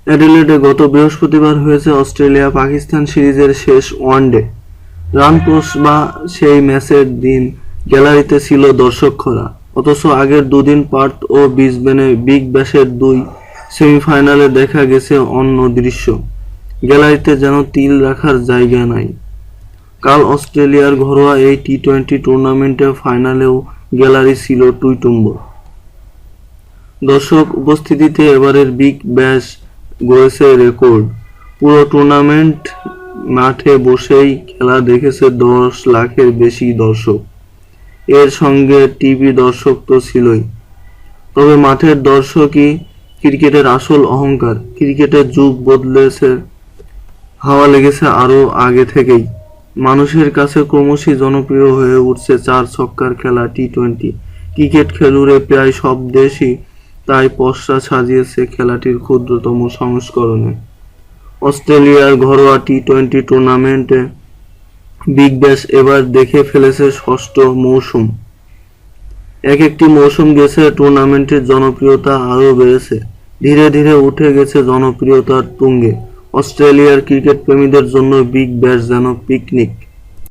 অ্যাডিলেডে গত বৃহস্পতিবার হয়েছে অস্ট্রেলিয়া পাকিস্তান সিরিজের শেষ ওয়ানডে। রানপুস বা সেই ম্যাচের দিন গ্যালারিতে ছিল দর্শকরা, অথচ আগের দুদিন পার্থ ও ব্রিসবেনে বিগ ব্যাশের দুই সেমিফাইনালে দেখা গেছে অন্য দৃশ্য। গ্যালারিতে যেন তিল রাখার জায়গা নাই। কাল অস্ট্রেলিয়ার ঘরোয়া এই টি-20 টুর্নামেন্টের ফাইনালেও গ্যালারি ছিল টইটুম্ব। দর্শক উপস্থিতিতে এবারের বিগ ব্যাশ গড়েছে রেকর্ড। পুরো টুর্নামেন্ট মাঠে বসেই খেলা দেখেছে 10 লাখের বেশি দর্শক। এর সঙ্গে টিভি দর্শক তো ছিলই। তবে মাঠের দর্শকই ক্রিকেটের আসল অহংকার। ক্রিকেটের যুগ বদলেছে, হাওয়া লেগেছে আরও আগে থেকেই। মানুষের কাছে ক্রমশই জনপ্রিয় হয়ে উঠছে 4 ছক্কার খেলা টি-20। ক্রিকেট খেলুড়ে প্রায় সব দেশই তাই পসরা সাজিয়েছে খেলাটির ক্ষুদ্রতম সংস্করণে। অস্ট্রেলিয়ার ঘরোয়া টি-20 টুর্নামেন্টে বিগ ব্যাশ এবার দেখে ফেলেছে 6ষ্ঠ মৌসুম। একটি মৌসুম গেছে, টুর্নামেন্টের জনপ্রিয়তা আরও বেড়েছে। ধীরে ধীরে উঠে গেছে জনপ্রিয়তার তুঙ্গে। অস্ট্রেলিয়ার ক্রিকেট প্রেমীদের জন্য বিগ ব্যাশ যেন পিকনিক।